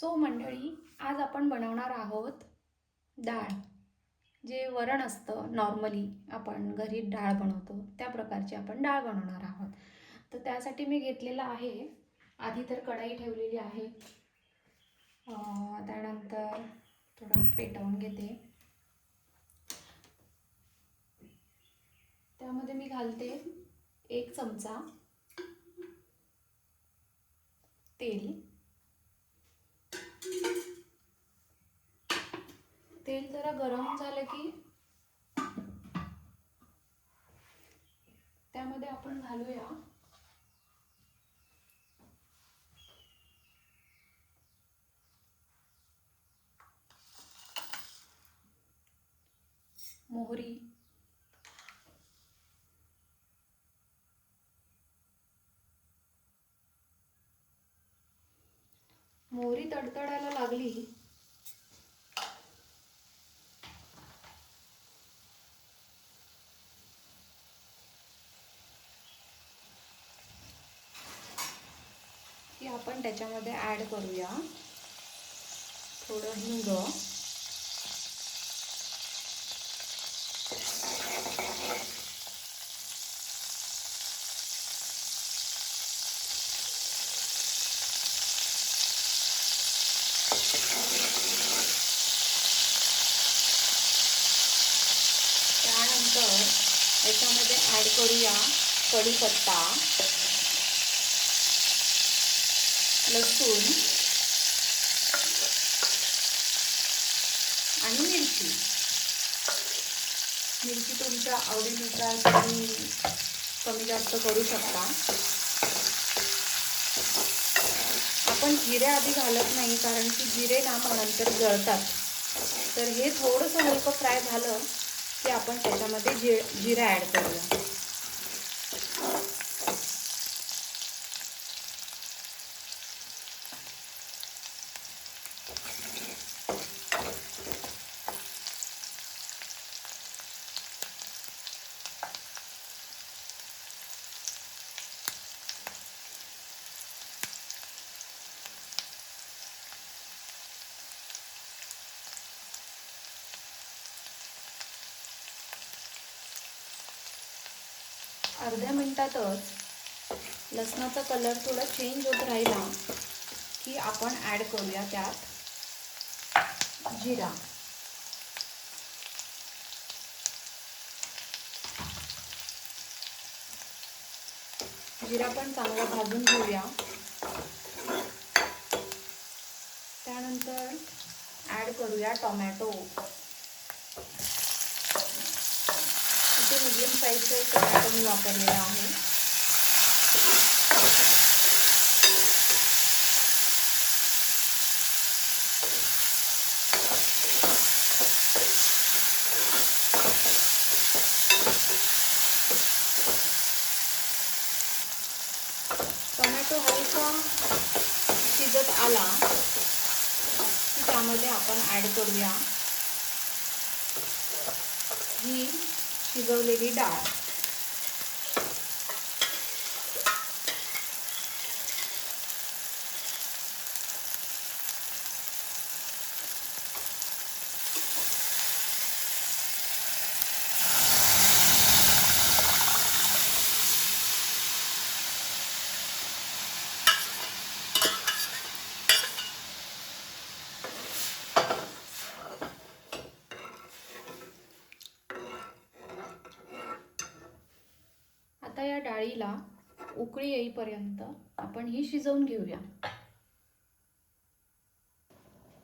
So मंडळी, आज आपण बनवणार आहोत डाळ. जे वरण असतं नॉर्मली आपण घरी डाळ बनवतो त्या प्रकारची आपण डाळ बनवणार आहोत. तर त्यासाठी मी घेतलेलं आहे, आधी तर कढई ठेवलेली आहे. त्यानंतर थोडं पेटवून घेते. त्यामध्ये मी घालते 1 चमचा तेल. तेल जरा गरम झालं की त्यामध्ये आपण घालूया मोहरी, मोहरी तडतडायला लागली की आपण त्याच्यामध्ये ॲड करूया थोडं हिंग, त्यानंतर याच्यामध्ये ॲड करूया कढीपत्ता, लसूण आणि मिरची. मिरची तुमच्या आवडीनुसार तुम्ही कमी जास्त करू शकता. आपण जिरे आधी घालत नाही, कारण की जिरे ना मग नंतर जळतात. तर हे थोडंसं हलकं फ्राय झालं की आपण त्याच्यामध्ये जिरा ॲड करूया. अर्ध्या मिनिटातच लसणाचा कलर थोडा चेंज होत राहिला की आपण ॲड करूया त्यात जिरा. जिरा पण चांगला भाजून घेऊया. त्यानंतर ॲड करूया टोमॅटो. इथे मीडियम साईजचा एक टोमॅटो मी वापरलेला आहे. टोमॅटो हलका शिजत आला की त्यामध्ये आपण ॲड करूया ही शिजवलेली डाळ. आता या डाळीला उकळी येईपर्यंत आपण ही शिजवून घेऊया.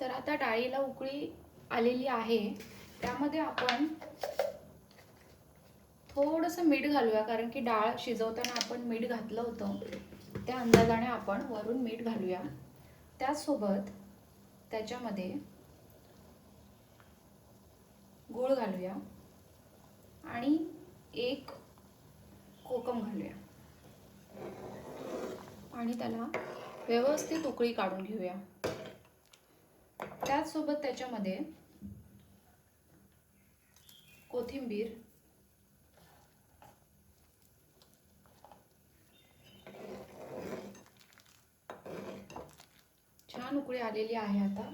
तर आता डाळीला उकळी आलेली आहे. त्यामध्ये आपण थोडंसं मीठ घालूया, कारण की डाळ शिजवताना आपण मीठ घातलं होतं. त्या अंदाजाने आपण वरून मीठ घालूया. त्याचसोबत त्याच्यामध्ये गूळ घालूया आणि 1 कोकम घालूया आणि त्याला व्यवस्थित उकळी काढून घेऊया. त्याचसोबत त्याच्यामध्ये कोथिंबीर, छान छान उकळी आलेली आहे आता.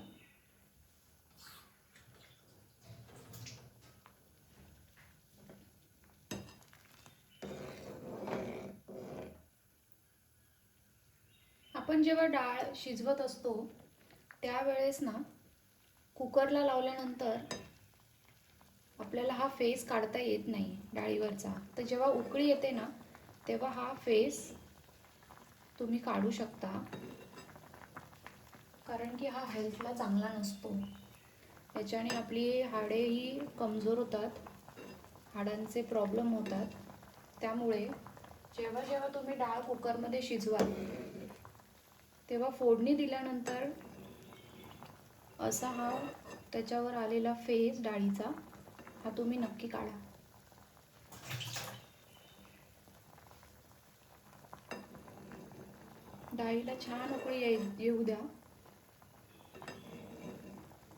आपण जेव्हा डाळ शिजवत असतो त्यावेळेस ना कुकरला लावल्यानंतर आपल्याला हा फेस काढता येत नाही डाळीवरचा. तर जेव्हा उकळी येते ना तेव्हा हा फेस तुम्ही काढू शकता, कारण की हा हेल्थला चांगला नसतो. याच्याने आपली हाडेही कमजोर होतात, हाडांचे प्रॉब्लेम होतात. त्यामुळे जेव्हा जेव्हा तुम्ही डाळ कुकरमध्ये शिजवाल तेव्हा फोडणी दिल्यानंतर असा हा त्याच्यावर आलेला फेस डाळीचा हा तुम्ही नक्की काढा. डाळीला छान उकळी येऊ द्या.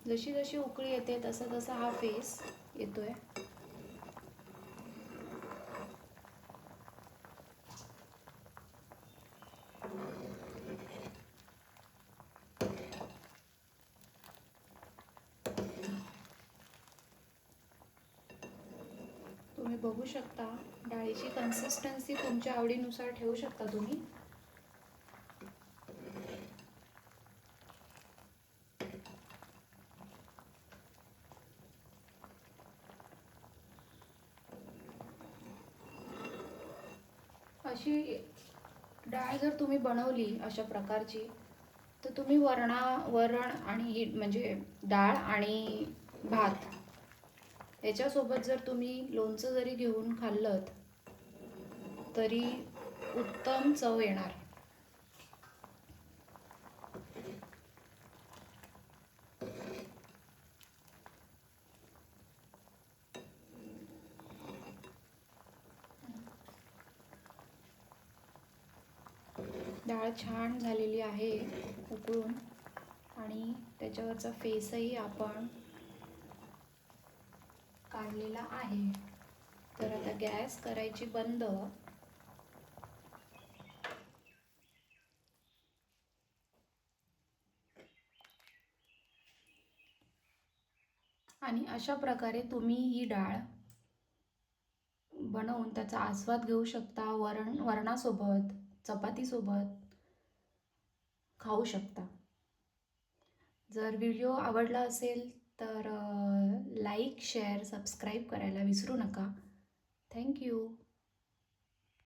जशी जशी उकळी येते तसा तसा हा फेस येतोय. तुम्ही बघू शकता डाळीची कन्सिस्टन्सी तुमच्या आवडीनुसार ठेवू शकता तुम्ही. अशी डाळ जर तुम्ही बनवली अशा प्रकारची तर तुम्ही वरण आणि म्हणजे डाळ आणि भात याच्यासोबत जर तुम्ही लोणचं जरी घेऊन खाल्लं तरी उत्तम चव येणार. डाळ छान झालेली आहे उकळून आणि त्याच्यावरचा फेसही आपण काढलेला आहे. तर आता गॅस करायची बंद. आणि अशा प्रकारे तुम्ही ही डाळ बनवून त्याचा आस्वाद घेऊ शकता. वरणासोबत, चपातीसोबत खाऊ शकता. जर व्हिडिओ आवडला असेल तर लाईक, शेअर, सबस्क्राईब करायला विसरू नका. थँक्यू.